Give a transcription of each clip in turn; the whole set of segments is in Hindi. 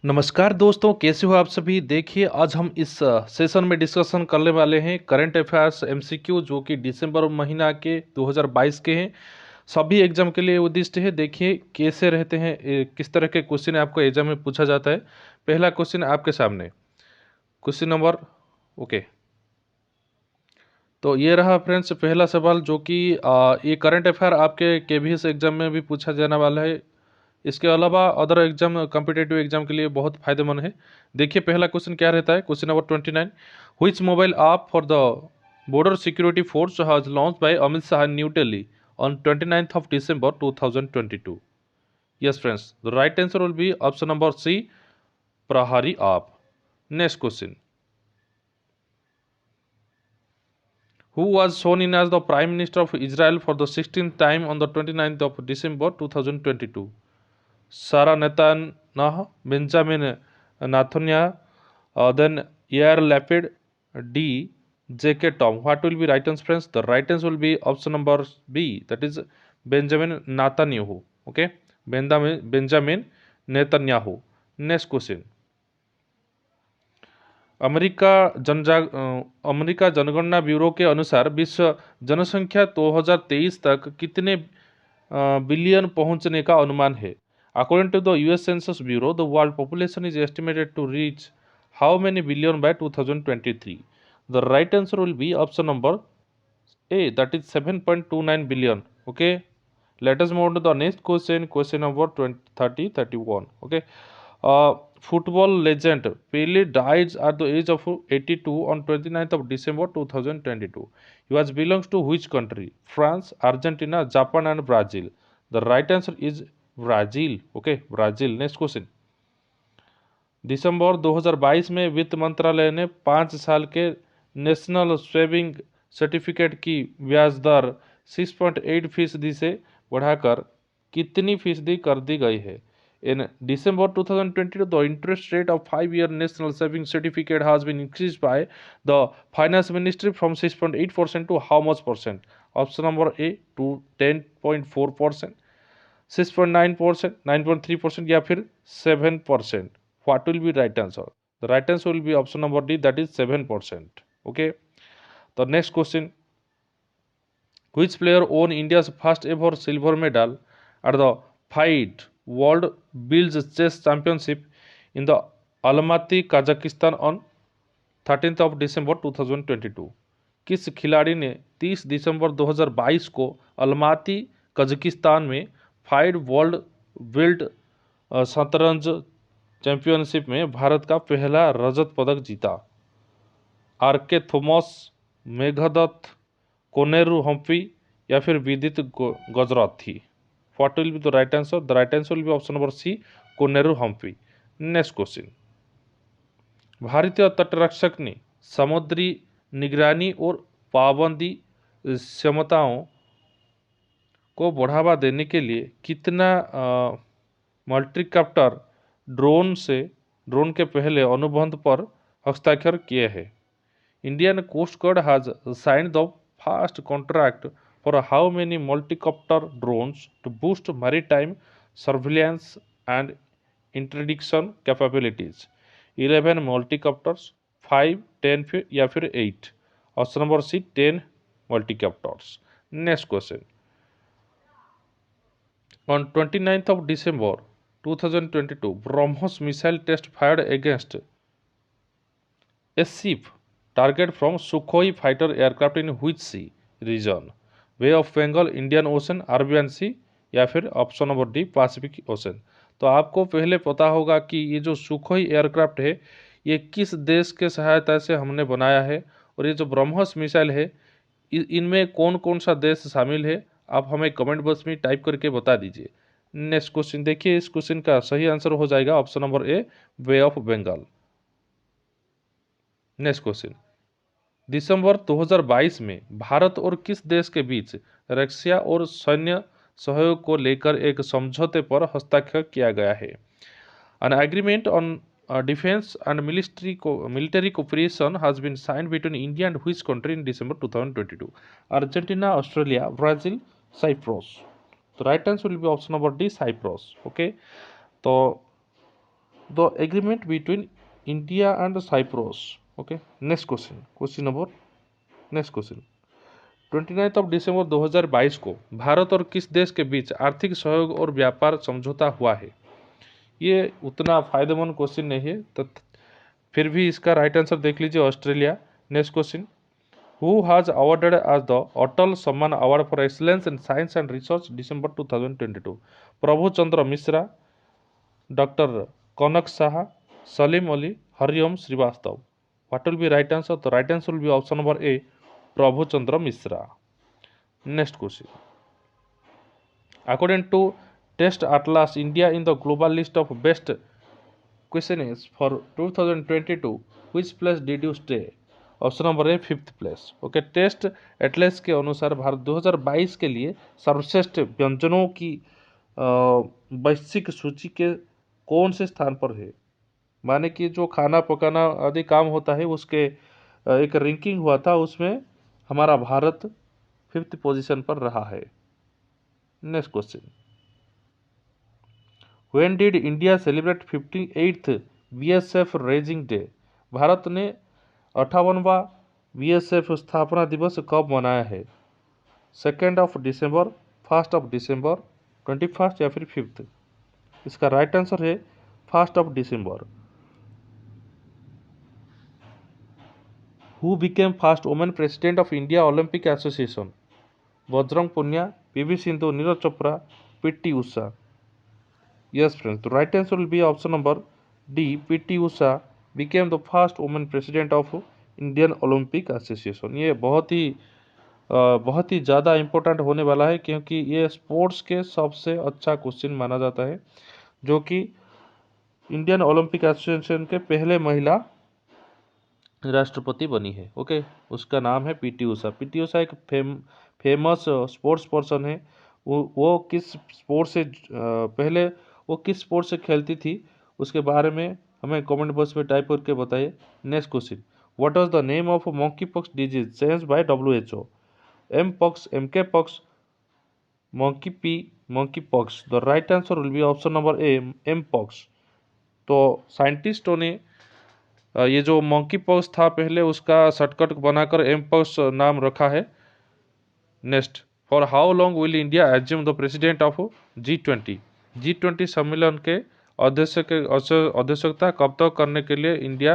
नमस्कार दोस्तों, कैसे हो आप सभी। देखिए, आज हम इस सेशन में डिस्कशन करने वाले हैं करंट अफेयर्स एमसीक्यू जो कि दिसंबर महीना के 2022 के हैं। सभी एग्जाम के लिए उद्दिष्ट है। देखिए कैसे रहते हैं, किस तरह के क्वेश्चन आपको एग्जाम में पूछा जाता है। पहला क्वेश्चन आपके सामने, क्वेश्चन नंबर ओके। तो ये रहा फ्रेंड्स पहला सवाल जो कि ये करंट अफेयर आपके केवीएस एग्जाम में भी पूछा जाने वाला है। इसके अलावा अदर एग्जाम, कॉम्पिटेटिव एग्जाम के लिए बहुत फायदेमंद है। देखिए पहला क्वेश्चन क्या रहता है, question number 29। Which mobile app for the border security force has launch by Amit Shah new Delhi on 29th of December 2022? Yes friends, the right answer will be option number C, Prahari app. Next question, who was sworn in as the Prime Minister of Israel for the 16th time on the 29th of December 2022? Sarah Netanyahu, Benjamin Netanyahu, then Yair Lapid, D. J.K. Tom. What will be right answer, friends? The right answer will be option number B, that is Benjamin Netanyahu. Okay, Benjamin Netanyahu. Next question. America जनगणना ब्यूरो के अनुसार विश्व जनसंख्या 2023 तक कितने बिलियन पहुंचने का अनुमान है। According to the US census bureau, the world population is estimated to reach how many billion by 2023? The right answer will be option number A, that is 7.29 billion. Okay, let us move on to the next question, question number 31. Okay, football legend Pele died at the age of 82 on 29th of December 2022. He was belongs to which country? France, Argentina, Japan and Brazil. The right answer is Brazil. Okay, Brazil. Next question. दिसंबर 2022 में वित्त मंत्रालय ने 5 साल के नेशनल सेविंग सर्टिफिकेट की ब्याज दर 6.8% से बढ़ाकर कितनी फीसदी कर दी गई है। इन December 2022, the interest rate of 5-year national saving certificate has been increased by the finance ministry from 6.8% to how much percent? Option number A, to 10.4%, 6.9%, 9.3% या फिर 7%. What will be right answer? The right answer will be option number D, that is 7%. Okay. The next question, which player won India's first ever silver medal at the FIDE World Bills Chess Championship in the Almaty, Kazakhstan on 13th of December 2022? किस खिलाड़ी ने 30 दिसंबर 2022 को अलमाती कजाकिस्तान में फाइड वर्ल्ड बिल्ड शतरंज चैंपियनशिप में भारत का पहला रजत पदक जीता? आर के थॉमस, मेघदत्त, कोनेरू हम्पी या फिर Vidit Gujrathi? What will be the right answer? The right answer will be option number C, Koneru Humpy. Next question, भारतीय तटरक्षक ने समुद्री निगरानी और पाबंदी क्षमताओं को बढ़ावा देने के लिए कितना मल्टीकॉप्टर ड्रोन के पहले अनुबंध पर हस्ताक्षर किए हैं? Indian coast guard has signed the first contract for how many multicopter drones to boost maritime surveillance and interdiction capabilities? 11 multicopters, 5, 10 या फिर 8? Option number C, 10 multicopters. Next question, on 29th of December 2022, BrahMos missile test fired against a ship target from Sukhoi fighter aircraft in which sea region? Bay of Bengal, Indian Ocean, Arabian Sea या फिर option number D, Pacific ocean? तो आपको पहले पता होगा कि ये जो सुखोई एयरक्राफ्ट है ये किस देश के सहायता से हमने बनाया है, और ये जो ब्रह्मोस मिसाइल है इनमें कौन कौन सा देश शामिल है, आप हमें कमेंट बॉक्स में टाइप करके बता दीजिए. नेक्स्ट क्वेश्चन देखिए, इस क्वेश्चन का सही आंसर हो जाएगा option number A, bay of Bengal. Next question, दिसंबर 2022 में भारत और किस देश के बीच रक्षा और सैन्य सहयोग को लेकर एक समझौते पर हस्ताक्षर किया गया है? An agreement on defense and military cooperation has been signed between India and which country in December 2022? Argentina, Australia, Brazil, Cyprus. The right answer will be option number D, Cyprus. Okay. तो the agreement between India and Cyprus. Okay, next question, question number next question 29 दिसंबर 2022 को भारत और किस देश के बीच आर्थिक सहयोग और व्यापार समझौता हुआ है? ये उतना फायदेमंद क्वेश्चन नहीं है, तो फिर भी इसका राइट आंसर देख लीजिए, Australia. Next question, who has awarded as the Atal Samman award for excellence in science and research December 2022? Prabhu Chandra Mishra, doctor Kanak Saha, Salim Ali, Hariom Srivastava. What will be right answer? तो right answer will be option number A, Prabhu Chandra Mishra. Next question, according to Test Atlas India in the global list of best, question is for 2022 which place did you stay? Option number A, 5th place. Okay, taste atlas के अनुसार भारत 2022 के लिए सर्वश्रेष्ठ व्यंजनों की वैश्विक सूची के कौन से स्थान पर है? माने कि जो खाना पकाना आदि काम होता है उसके एक रैंकिंग हुआ था, उसमें हमारा भारत 5th पोजीशन पर रहा है। Next question, when did India celebrate 58th BSF raising day? Bharat ने 58वां बीएसएफ स्थापना दिवस कब मनाया है? 2 दिसंबर, 1 दिसंबर, 21 या फिर 5th? इसका राइट आंसर है 1 दिसंबर। Who became first women president of India Olympic association? Bajrang Punia, PV Sindhu, Neeraj Chopra, PT Usha. Yes friends, the right answer will be option number D. PT Usha became the first woman president of Indian Olympic Association। ये बहुत ही ज़्यादा इम्पोर्टेंट होने वाला है, क्योंकि ये स्पोर्ट्स के सबसे अच्छा क्वेश्चन माना जाता है, जो कि इंडियन ओलंपिक एसोसिएशन के पहले महिला राष्ट्रपति बनी है। ओके, उसका नाम है पीटी उषा। पीटी उषा एक फेमस स्पोर्ट्स पर्सन है। वो किस स्पोर्ट से पहले वो किस स्पोर्ट से खेलती थी, उसके बारे में हमें कमेंट बॉक्स में टाइप करके बताइए। Next question, what was the name of monkey pox disease change by WHO? M pox, MK pox, monkey pox. The right answer will be option number A, M pox. तो साइंटिस्टों ने ये जो मंकी पॉक्स था पहले, उसका शॉर्टकट बनाकर एम पॉक्स नाम रखा है। Next, for how long will India assume the president of G20? G20 सम्मेलन के अध्यक्षता कब तक करने के लिए इंडिया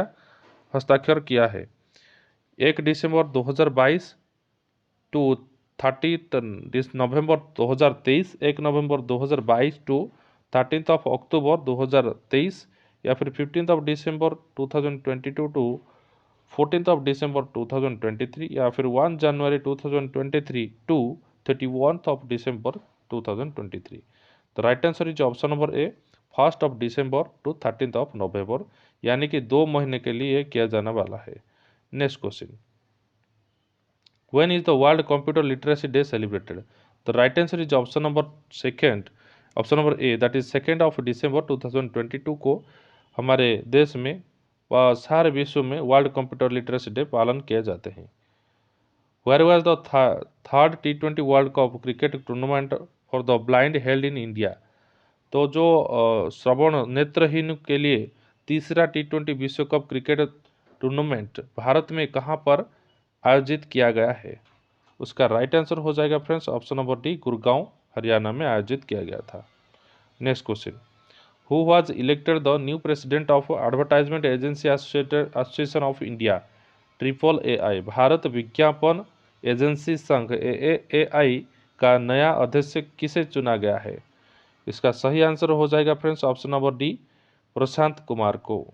हस्ताक्षर किया है? 1 December 2022 to 30 November 2023, 1 November 2022 to 13 अक्टूबर 2023, या फिर 15 दिसंबर 2022 टू 14 दिसंबर 2023, या फिर 1 जनवरी 2023 टू 31 दिसंबर 2023। तो right answer is option number A, 1 December to 13 November, यानी कि 2 महीने के लिए किया जाने वाला है। Next question, when is the world computer literacy day celebrated? The right answer is option number A, that is 2 दिसंबर 2022 को हमारे देश में व सारे विश्व में वर्ल्ड कंप्यूटर लिटरेसी डे पालन किए जाते हैं। Where was the third T20 world cup cricket tournament for the blind held in India? तो जो श्रवण नेत्रहीन के लिए तीसरा T20 विश्व कप क्रिकेट टूर्नामेंट भारत में कहाँ पर आयोजित किया गया है? उसका राइट आंसर हो जाएगा friends option number D, Gurgaon Haryana में आयोजित किया गया था। Next question, who was elected the new president of advertisement agency association of India AAI? Bharat विज्ञापन एजेंसी संघ AAI का नया अध्यक्ष किसे चुना गया है? इसका सही आंसर हो जाएगा friends option number D, Prashant Kumar को।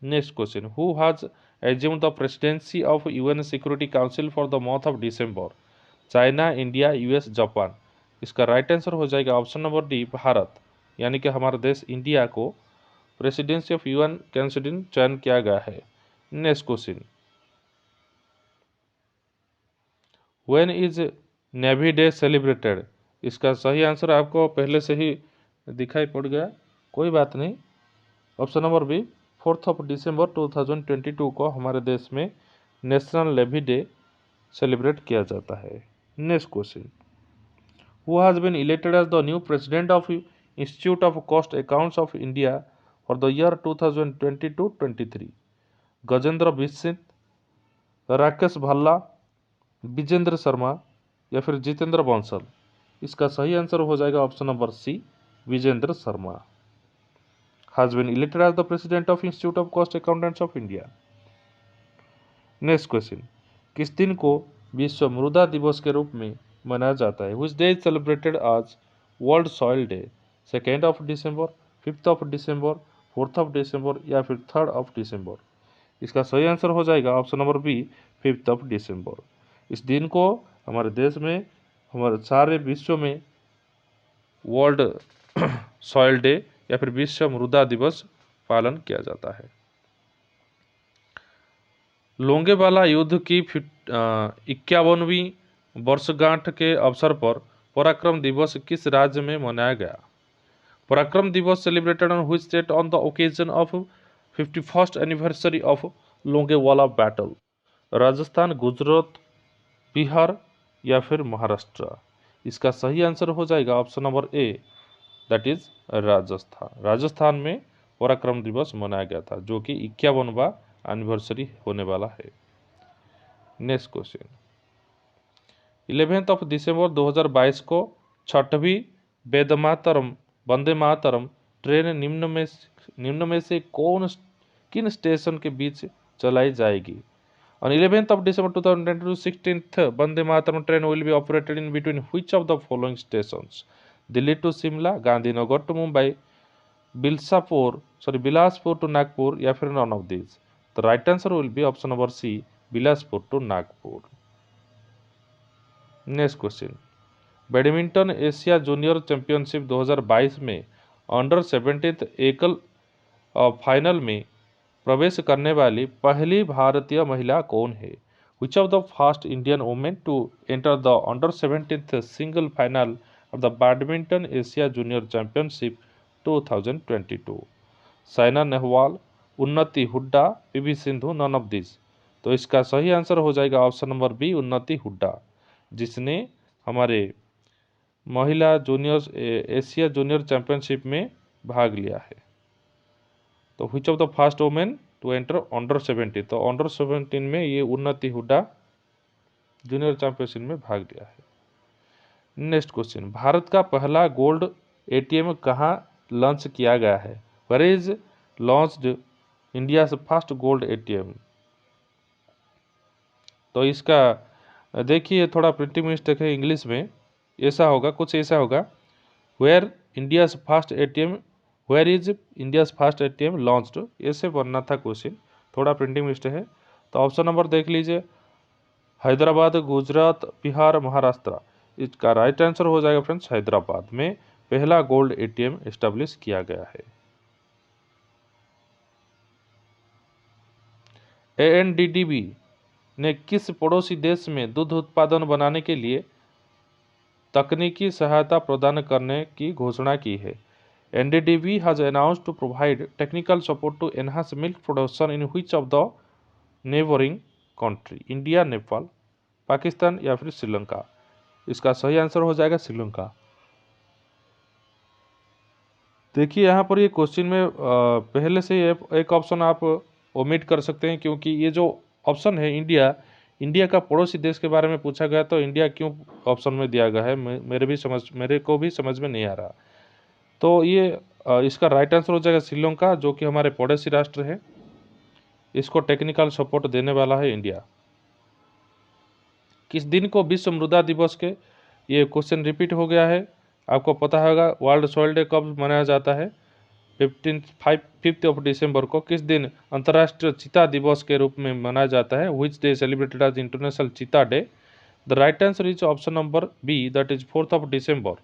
Next question, who has assumed the presidency of UN Security Council for the month of December? China, India, US, Japan. इसका राइट आंसर हो जाएगा ऑप्शन नंबर डी, भारत, यानी कि हमारा देश इंडिया को प्रेसिडेंसी ऑफ UN काउंसिल चयन किया गया है। Next question, when is navy day celebrated? इसका सही आंसर आपको पहले से ही दिखाई पड़ गया, कोई बात नहीं। ऑप्शन नंबर बी, 4 दिसंबर 2022 को हमारे देश में नेशनल नेवी डे सेलिब्रेट किया जाता है। Next question, who has been elected as the new president of institute of cost accounts of India for the year 2022-23? Gajendra Bismil, Rakesh Bhalla, Vijendra Sharma या फिर जितेंद्र बंसल? इसका सही आंसर हो जाएगा option number C, Vijendra Sharma. Has been elected as the president of institute of cost accountants of India. Next question, किस दिन को विश्व मृदा दिवस के रूप में मनाया जाता है? व्हिच डे इज सेलिब्रेटेड आज world soil day? 2 of December, 5 of December, 4 of दिसंबर या फिर 3 ऑफ दिसंबर? इसका सही आंसर हो जाएगा option number B, 5 of December. इस दिन को हमारे देश में, हमारे सारे विश्व में वर्ल्ड सॉइल डे या फिर विश्व मृदा दिवस पालन किया जाता है। लोंगेवाला युद्ध की 51वीं वर्षगांठ के अवसर पर पराक्रम दिवस किस राज्य में मनाया गया? पराक्रम दिवस celebrated on which state on the occasion of 51st anniversary of Longewala battle? Rajasthan, Gujarat, Bihar या फिर महाराष्ट्र? इसका सही आंसर हो जाएगा option number A, that is Rajasthan. Rajasthan में पराक्रम दिवस मनाया गया था, जो कि 51वां एनिवर्सरी होने वाला है। नेक्स्ट क्वेश्चन, 11 दिसंबर 2022 को 6वीं वंदे मातरम ट्रेन निम्न में से किन स्टेशन के बीच चलाई जाएगी? On 11th of December 2022, 16th Vande Mataram train will be operated in between which of the following stations? Delhi to Shimla, Gandhinagar to Mumbai, Bilaspur to Nagpur या फिर none of these? The right answer will be option number C, Bilaspur to Nagpur. Next question, badminton Asia junior championship 2022 में अंडर 17 एकल फाइनल में प्रवेश करने वाली पहली भारतीय महिला कौन है? Which of the first Indian women to enter the under 17 single final of the badminton Asia junior championship 2022? Saina Nehwal, Unnati Hooda, PV Sindhu, none of this? तो इसका सही आंसर हो जाएगा ऑप्शन नंबर बी, उन्नति हुड्डा, जिसने हमारे महिला जूनियर एशिया जूनियर चैंपियनशिप में भाग लिया है। तो which of the first women to enter under 17? तो अंडर 17 में ये उन्नति हुड्डा जूनियर चैंपियनशिप में भाग लिया है। नेक्स्ट क्वेश्चन, भारत का पहला गोल्ड एटीएम कहाँ लॉन्च किया गया है? Where is launched India first gold ATM? तो इसका देखिए थोड़ा प्रिंटिंग मिस्टेक है इंग्लिश में, ऐसा होगा, कुछ ऐसा होगा, where India's first ATM, where is India's first ATM launched, ऐसे बनना था क्वेश्चन, थोड़ा प्रिंटिंग मिस्टेक है। तो ऑप्शन नंबर देख लीजिए, हैदराबाद, गुजरात, बिहार, महाराष्ट्र? इसका राइट आंसर हो जाएगा फ्रेंड्स, हैदराबाद में पहला गोल्ड एटीएम एस्टेब्लिश किया गया है। एएनडीडीबी ने किस पड़ोसी देश में दूध उत्पादन बनाने के लिए तकनीकी सहायता प्रदान करने की घोषणा की है? NDDB has announced to provide technical support to enhance milk production in which of the neighboring country? India, Nepal, Pakistan या फिर श्रीलंका? इसका सही आंसर हो जाएगा श्रीलंका। देखिए यहाँ पर ये क्वेश्चन में पहले से एक ऑप्शन आप ओमिट कर सकते हैं, क्योंकि ये जो ऑप्शन है इंडिया का पड़ोसी देश के बारे में पूछा गया, तो इंडिया क्यों ऑप्शन में दिया गया है मेरे को भी समझ में नहीं आ रहा। तो ये इसका राइट आंसर हो जाएगा श्रीलंका, जो कि हमारे पड़ोसी राष्ट्र है, इसको टेक्निकल सपोर्ट देने वाला है इंडिया। किस दिन को विश्व मृदा दिवस के, ये क्वेश्चन रिपीट हो गया है, आपको पता होगा वर्ल्ड सॉइल डे कब मनाया जाता है? 5 ऑफ दिसंबर को। किस दिन अंतर्राष्ट्रीय चीता दिवस के रूप में मनाया जाता है? Which day celebrated as international cheetah day? The right answer is option number B, that is 4 of December.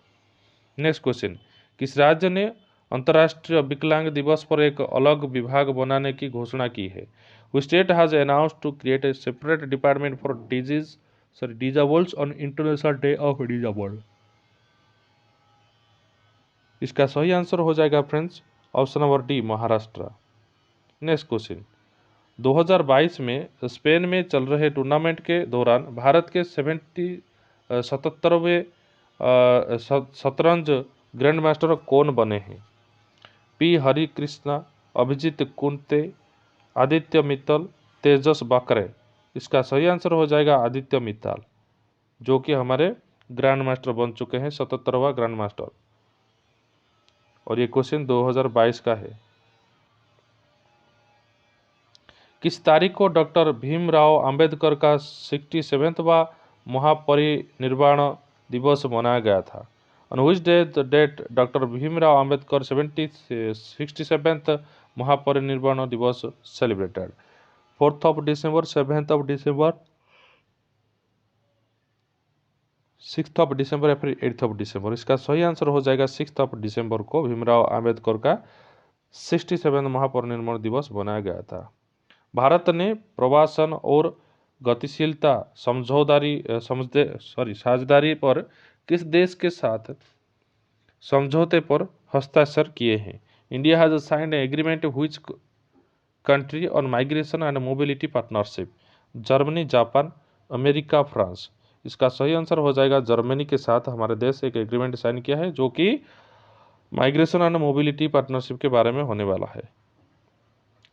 Next question, किस राज्य ने अंतर्राष्ट्रीय विकलांग दिवस पर एक अलग विभाग बनाने की घोषणा की है? Which state has announced to create a separate department for disabled on International Day of Disabled? इसका सही आंसर हो जाएगा friends option number D, Maharashtra. Next question, 2022 में स्पेन में चल रहे टूर्नामेंट के दौरान भारत के 77वें शतरंज ग्रैंड मास्टर कौन बने हैं? पी हरि कृष्णा, अभिजीत कुंते, आदित्य मित्तल, तेजस बकरे। इसका सही आंसर हो जाएगा आदित्य मित्तल, जो कि हमारे ग्रैंड मास्टर बन चुके हैं, 77वां ग्रैंड मास्टर। और ये क्वेश्चन 2022 का है। किस तारीख को डॉक्टर भीमराव अंबेडकर का 67वां महापरिनिर्वाण दिवस मनाया गया था? On which day the date Dr. Bhimrao Ambedkar 67th महापरिनिर्वाण दिवस celebrated? 4th of December, 7th of December, 6th of December या फिर 8th of December? इसका सही आंसर हो जाएगा 6th of December को भीमराव अंबेडकर का 67वां महापरिनिर्वाण दिवस बनाया गया था। भारत ने प्रवासन और गतिशीलता साझेदारी पर किस देश के साथ समझौते पर हस्ताक्षर किए हैं? India has signed agreement which country on migration and mobility partnership? Germany, Japan, America, France. इसका सही आंसर हो जाएगा जर्मनी के साथ हमारे देश एक एग्रीमेंट साइन किया है, जो कि माइग्रेशन एंड मोबिलिटी पार्टनरशिप के बारे में होने वाला है।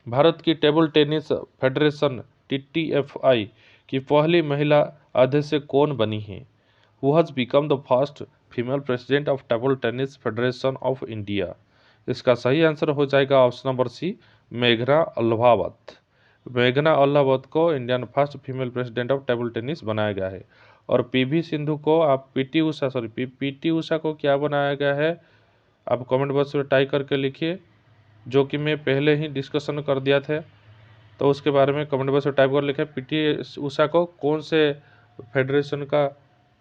भारत की टेबल टेनिस फेडरेशन TTFI की पहली महिला अध्यक्ष कौन बनी है? Who has become the first female president of table tennis federation of India? इसका सही आंसर हो जाएगा ऑप्शन नंबर सी, मेघना अल्हावत। मेघना अल्हावत को Indian first female president of table tennis बनाया गया है। और पीवी सिंधु को आप पीटी उषा को क्या बनाया गया है? आप कमेंट बॉक्स में टाइप करके लिखिए, जो कि मैं पहले ही डिस्कशन कर दिया था, तो उसके बारे में कमेंट बॉक्स में टाइप कर लिखा है। पीटी उषा को कौन से फेडरेशन का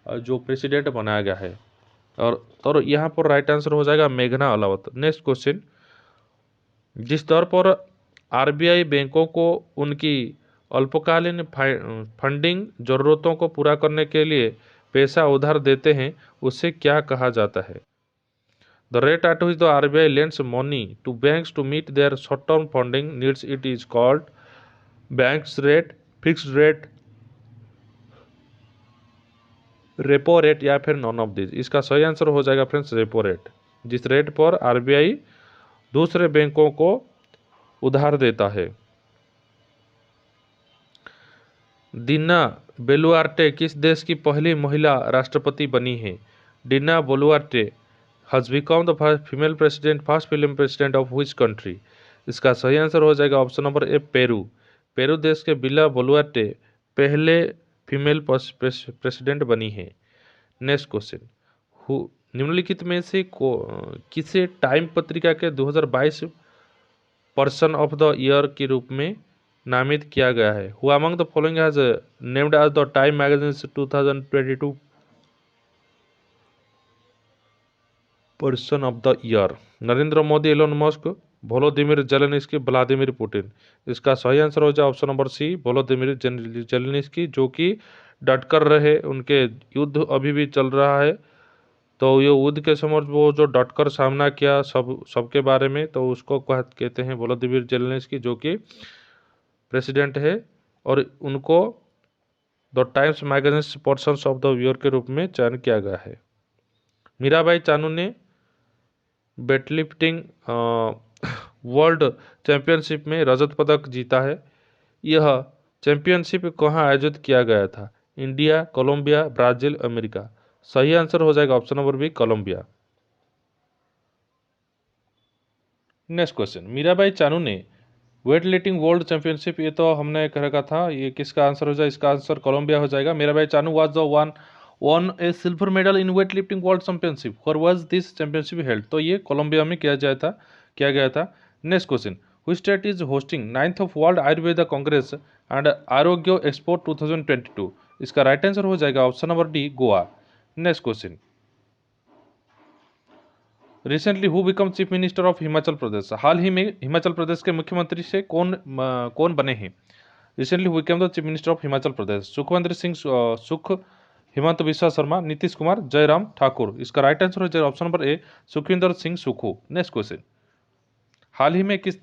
जो प्रेसिडेंट बनाया गया है? और यहाँ पर राइट आंसर हो जाएगा मेघना अल्हावत। नेक्स्ट क्वेश्चन, जिस तौर पर आरबीआई बैंकों को उनकी अल्पकालीन फंडिंग जरूरतों को पूरा करने के लिए पैसा उधार देते हैं, उसे क्या कहा जाता है? The rate at which the RBI lends money to banks to meet their short-term funding needs it is called bank's rate, fixed rate, repo rate या फिर नॉन ऑफ दिस। इसका सही आंसर हो जाएगा फ्रेंड्स रेपो रेट, जिस रेट पर आरबीआई दूसरे बैंकों को उधार देता है। दीना बोलुआर्टे किस देश की पहली महिला राष्ट्रपति बनी है? Dina Boluarte has become the first female president of which country? इसका सही आंसर हो जाएगा ऑप्शन नंबर ए, पेरू। पेरू देश के बिला बोलुआर्टे पहले फीमेल प्रेसिडेंट बनी है। नेक्स्ट क्वेश्चन, निम्नलिखित में से किसे टाइम पत्रिका के 2022 पर्सन ऑफ द ईयर के रूप में नामित किया गया है? Who among the following has named as the Time magazine 2022 person of the year? Narendra Modi, Elon Musk, Volodymyr Zelensky, Vladimir Putin. इसका सही आंसर हो जाए option number C, Volodymyr Zelensky, जो कि डटकर रहे, उनके युद्ध अभी भी चल रहा है, तो ये युद्ध के समय वो जो डटकर सामना किया सबके बारे में, तो उसको कहते हैं वोलोदिमिर जेलेनिस्की, जो कि प्रेसिडेंट है, और उनको the times magazine person of the year के रूप में चयन किया गया है। मीराबाई चानू ने वेटलिफ्टिंग वर्ल्ड चैंपियनशिप में रजत पदक जीता है। यह चैंपियनशिप कहाँ आयोजित किया गया था? India, Colombia, Brazil, America. सही आंसर हो जाएगा option number B, Colombia. Next question, Mirabai Chanu ने वेट लिफ्टिंग वर्ल्ड चैंपियनशिप, ये तो हमने कह रखा था, ये किसका आंसर हो जाए? इसका आंसर कोलंबिया हो जाएगा। Mirabai Chanu was the one won a silver medal in weightlifting world championship. Where was this championship held? तो ये कोलंबिया में किया गया था। Next question, which state is hosting 9th of World Ayurveda Congress and Arogya expo 2022? इसका राइट आंसर हो जाएगा option number D, Goa. Next question, recently who become chief minister of Himachal Pradesh? हाल ही में हिमाचल प्रदेश के मुख्यमंत्री से कौन बने हैं? Recently who become the chief minister of Himachal Pradesh? Sukhvinder Singh Sukh, Himanta Biswa Sharma, Nitish Kumar, Jairam Thakur. इसका राइट आंसर हो जाएगा option number A, Sukhvinder Singh Sukhu. Next question, हाल ही में किस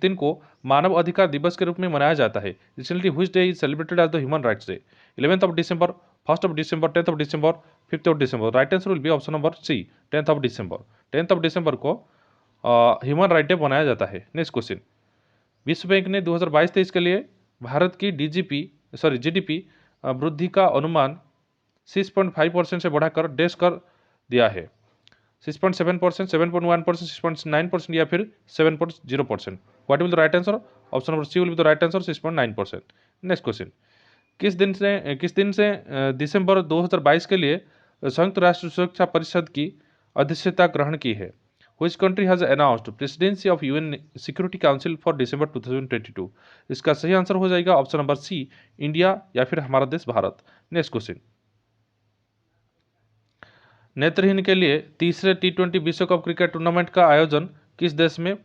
दिन को मानव अधिकार दिवस के रूप में मनाया जाता है? Recently which day is celebrated as the human rights day? 11th of December, 1st of December, 10th of December, 5th of December? Right answer will be option number C, 10th of December. 10th of December को ह्यूमन राइट डे बनाया जाता है। नेक्स्ट क्वेश्चन, विश्व बैंक ने 2022-23 के लिए भारत की जीडीपी वृद्धि का अनुमान 6.5% से बढ़ाकर डैश कर दिया है। 6.7%, 7.1%, 6.9% या फिर 7.0%। What will the right answer? Option number C will be the right answer, 6.9%। Next question, किस दिन से दिसंबर 2022 के लिए संयुक्त राष्ट्र सुरक्षा परिषद की अध्यक्षता ग्रहण की है? Which country has announced presidency of UN Security Council for December 2022? इसका सही आंसर हो जाएगा ऑप्शन नंबर सी, इंडिया या फिर हमारा देश भारत। नेक्स्ट क्वेश्चन, नेत्रहीन के लिए तीसरे T20 विश्व कप क्रिकेट टूर्नामेंट का आयोजन किस देश में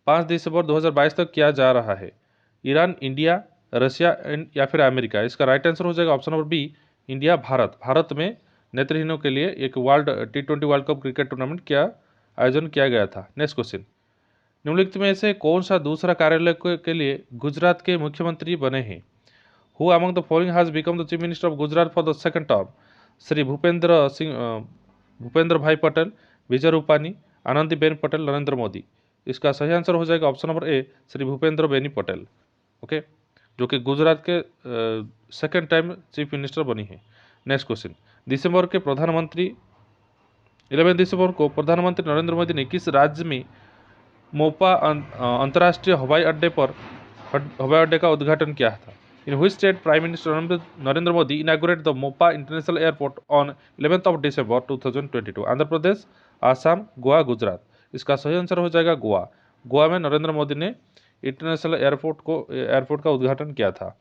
5 दिसंबर 2022 तक किया जा रहा है? ईरान, इंडिया, रशिया या फिर अमेरिका? इसका राइट आंसर हो जाएगा option number B, India, Bharat. Bharat में नेत्रहीनों के लिए एक T20 world cup cricket tournament का आयोजन किया गया था। नेक्स्ट क्वेश्चन, निम्नलिखित में से कौन सा दूसरा कार्यालय के लिए गुजरात के मुख्यमंत्री बने हैं? Who among the following has become the chief minister of Gujarat for the second term? Shri Bhupendra भाई पटेल, विजय रूपानी, आनंदीबेन पटेल, नरेंद्र मोदी? इसका सही आंसर हो जाएगा option number A, Shri Bhupendra Beni Patel. Okay, जो कि गुजरात के सेकंड टाइम चीफ मिनिस्टर बनी है। नेक्स्ट क्वेश्चन, 11 दिसंबर को प्रधानमंत्री नरेंद्र मोदी ने किस राज्य में मोपा अंतर्राष्ट्रीय हवाई अड्डे का उद्घाटन किया था? In which state prime minister Narendra Modi inaugurated the Mopa international airport on 11 दिसंबर 2022? आंध्र प्रदेश, आसाम, गोवा, गुजरात? इसका सही आंसर हो जाएगा गोवा। गोवा में नरेंद्र मोदी ने इंटरनेशनल एयरपोर्ट का उद्घाटन किया था।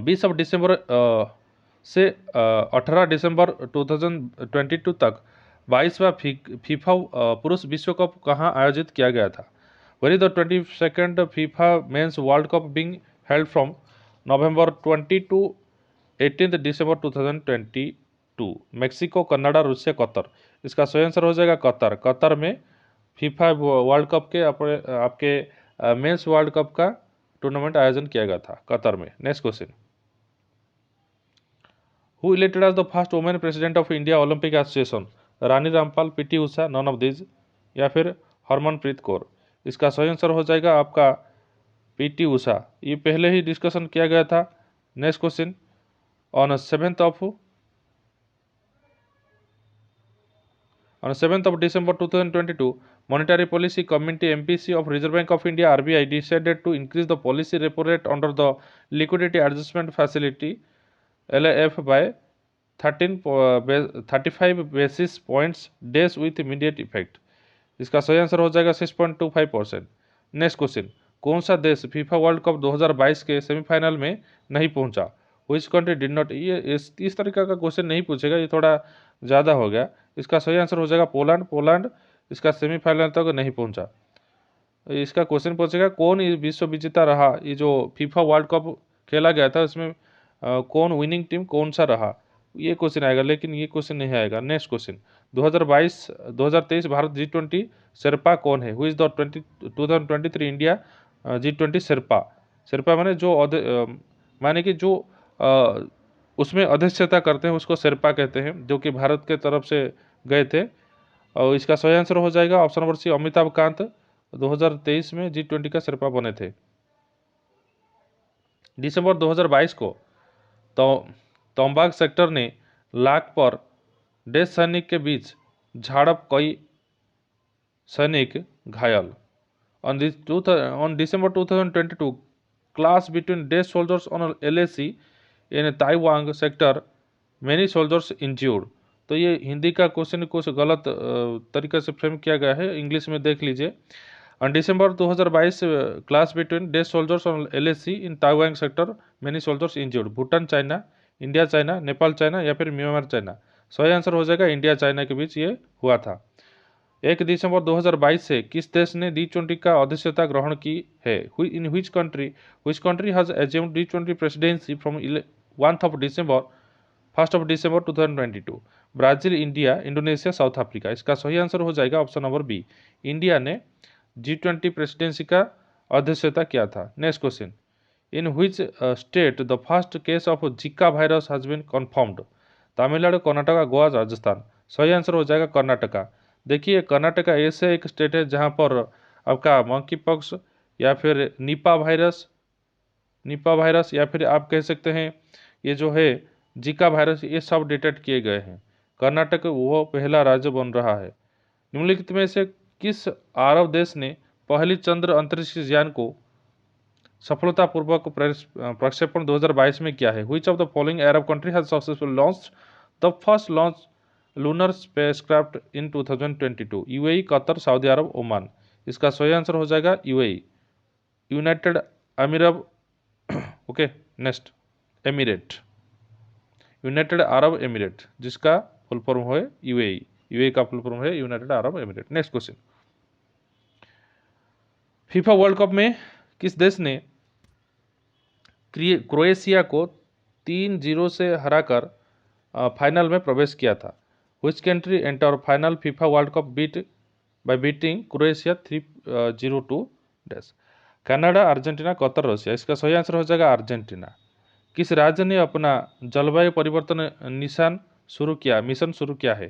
20 दिसंबर से 18 दिसंबर 2022 तक 22वां फीफा पुरुष विश्व कप कहाँ आयोजित किया गया था? Where is the 22nd FIFA men's world cup being held from November 20 to 18 December 2022? Mexico, Canada, Russia, Qatar? इसका सही आंसर हो जाएगा कतर। कतर में फीफा वर्ल्ड कप के आपके मेंस वर्ल्ड कप का टूर्नामेंट आयोजन किया गया था कतर में। Next question, who elected as the first women president of India Olympic association? Rani Rampal, PT Usha, none of these या फिर हरमनप्रीत कौर? इसका सही आंसर हो जाएगा आपका पीटी उषा। ये पहले ही डिस्कशन किया गया था। Next question, on 7th of December 2022, Monetary Policy Committee MPC of Reserve Bank of India RBI decided to increase the policy repo rate under the Liquidity Adjustment Facility LAF by 35 basis points days with immediate effect. इसका सही आंसर हो जाएगा 6.25%। नेक्स्ट क्वेश्चन, कौन सा देश फीफा वर्ल्ड कप 2022 के सेमीफाइनल में नहीं पहुंचा? Which country did not? ये इस तरीका का क्वेश्चन नहीं पूछेगा, ये थोड़ा ज़्यादा हो गया। इसका सही आंसर हो जाएगा पोलैंड इसका सेमीफाइनल तक नहीं पहुंचा। इसका क्वेश्चन पूछेगा कौन विश्व विजेता रहा? ये जो फीफा वर्ल्ड कप खेला गया था उसमें कौन विनिंग टीम कौन सा रहा, ये क्वेश्चन आएगा, लेकिन ये क्वेश्चन नहीं आएगा। Next question, 2023 Bharat G20 Sherpa कौन है? Who is the 2023 India G20 Sherpa माने कि जो उसमें अध्यक्षता करते हैं उसको शेरपा कहते हैं, जो कि भारत के तरफ से गए थे। और इसका सही आंसर हो जाएगा option number C, Amitabh Kant 2023 में G20 का शेरपा बने थे। दिसंबर 2022 को तोम्बाग सेक्टर ने लाख पर देश सैनिक के बीच झड़प, कई सैनिक घायल। On December 2022, clash between Daesh soldiers on LAC in Taiwan sector, many soldiers injured। तो ये हिंदी का क्वेश्चन कुछ गलत तरीके से फ्रेम किया गया है, इंग्लिश में देख लीजिए। On December 2022, clash between Daesh soldiers on LAC in Taiwan sector, many soldiers injured। Bhutan China, India China, Nepal China या फिर म्यांमार चाइना? सही आंसर हो जाएगा इंडिया चाइना के बीच ये हुआ था। 1 दिसंबर 2022 से किस देश ने G20 का अध्यक्षता ग्रहण की है? In which country has assumed G20 presidency from 1 December 2022? Brazil, India, Indonesia, South Africa? इसका सही आंसर हो जाएगा ऑप्शन नंबर बी, इंडिया ने G20 प्रेसिडेंसी का अध्यक्षता किया था। Next question, in which state the first case of Zika virus has been confirmed? Tamil Nadu, Karnataka, Goa, Rajasthan? सही आंसर हो जाएगा कर्नाटका। देखिए कर्नाटका ऐसे एक स्टेट है जहाँ पर आपका मंकी पॉक्स या फिर निपा वायरस या फिर आप कह सकते हैं ये जो है जीका वायरस, ये सब डिटेक्ट किए गए हैं। कर्नाटक वो पहला राज्य बन रहा है। निम्नलिखित में से किस अरब देश ने पहली चंद्र अंतरिक्ष यान को सफलतापूर्वक प्रक्षेपण 2022 में किया है? Which of the following Arab country has successfully launched the first launch lunar spacecraft in 2022? UAE, Qatar, Saudi Arab, Oman. इसका सही आंसर हो जाएगा यूएई, यूनाइटेड अमीरब okay. Next, emirate, united Arab emirate, जिसका फुल फॉर्म है यूएई। यूएई का फुल फॉर्म है united Arab emirate. Next question, FIFA world cup में किस देश ने क्रोएशिया को 3-0 से हराकर फाइनल में प्रवेश किया था? Which country enter final FIFA world cup by beating Croatia 3-0 to dash? Canada, Argentina, Qatar, Russia. इसका सही आंसर हो जाएगा अर्जेंटीना। किस राज्य ने अपना जलवायु परिवर्तन मिशन शुरू किया है?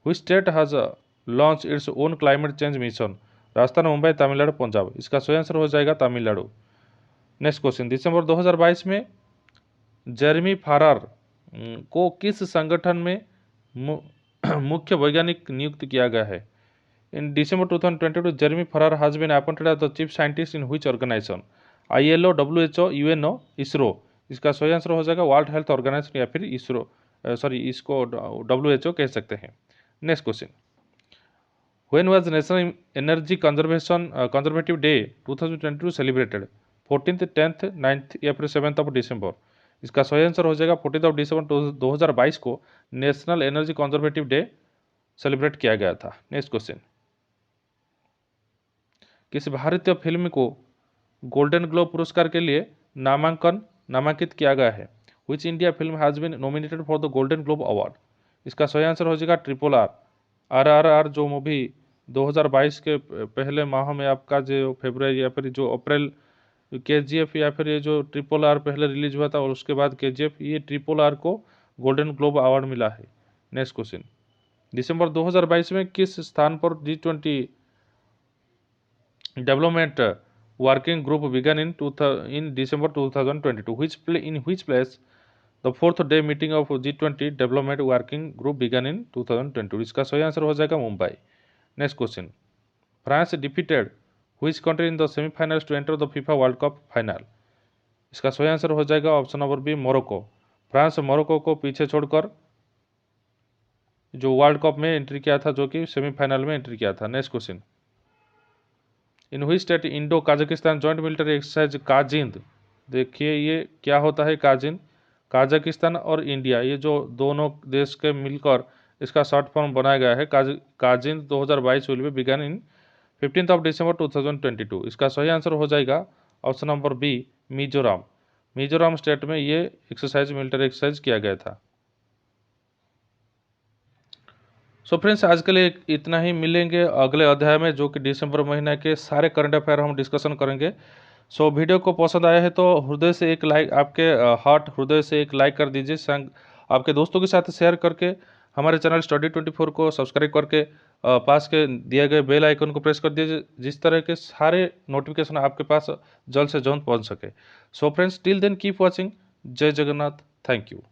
Which state has launch its own climate change mission? Rajasthan, Mumbai, Tamil Nadu, Punjab. इसका सही आंसर हो जाएगा तमिलनाडु। नेक्स्ट क्वेश्चन, दिसंबर 2022 में जेरेमी फारर को किस संगठन में मुख्य वैज्ञानिक नियुक्त किया गया है? In December 2022 Jeremy Farrar has been appointed as the chief scientist in which organization? ILO, WHO, UNO, ISRO. इसका सही आंसर हो जाएगा वर्ल्ड हेल्थ ऑर्गेनाइजेशन या फिर इसरो, इसको WHO कह सकते हैं। Next question, when was national energy conservative day 2022 celebrated? 14th, 10th, 9th या फिर 7th ऑफ दिसंबर? इसका सही आंसर हो जाएगा 14th ऑफ दिसंबर 2022 को national energy conservative day celebrate किया गया था। नेक्स्ट क्वेश्चन, किस भारतीय फिल्म को गोल्डन ग्लोब पुरस्कार के लिए नामांकित किया गया है? Which India film has been nominated for the golden globe award? इसका सही आंसर हो जाएगा RRR, जो मूवी 2022 के पहले माह में आपका जो फरवरी या फिर जो अप्रैल KGF या फिर ये जो RRR पहले रिलीज हुआ था और उसके बाद KGF, ये RRR को गोल्डन ग्लोब अवार्ड मिला है। नेक्स्ट क्वेश्चन, दिसंबर 2022 में किस स्थान पर G20 development working group began in December 2022? In which place the fourth day meeting of G20 development working group began in 2022? इसका सही आंसर हो जाएगा Mumbai. Next question, France defeated which country in the semifinals to enter the FIFA world cup final? इसका सही आंसर हो जाएगा option number B, Morocco. France Morocco को पीछे छोड़कर जो वर्ल्ड कप में एंट्री किया था, जो कि सेमीफाइनल में एंट्री किया था। Next question, in which state Indo Kazakhstan joint military exercise Kazind? देखिए ये क्या होता है काजिंद? काजाकिस्तान और इंडिया, ये जो दोनों देश के मिलकर इसका शॉर्ट फॉर्म बनाया गया है KAZIND 2022 will be began in 15th of December 2022। इसका सही आंसर हो जाएगा option number B, Mizoram. Mizoram state में ये मिलिट्री एक्सरसाइज किया गया था। सो फ्रेंड्स, आज के लिए इतना ही। मिलेंगे अगले अध्याय में, जो कि दिसंबर महीने के सारे करंट अफेयर हम डिस्कशन करेंगे। सो वीडियो को पसंद आया है तो हृदय से एक लाइक, आपके हृदय से एक लाइक कर दीजिए, संग आपके दोस्तों के साथ शेयर करके हमारे चैनल स्टडी 24 को सब्सक्राइब करके पास के दिए गए बेल आइकन को प्रेस कर दीजिए, जिस तरह के सारे नोटिफिकेशन आपके पास जल्द से जल्द पहुंच सके। So friends, till then keep watching. Jai Jagannath. Thank you.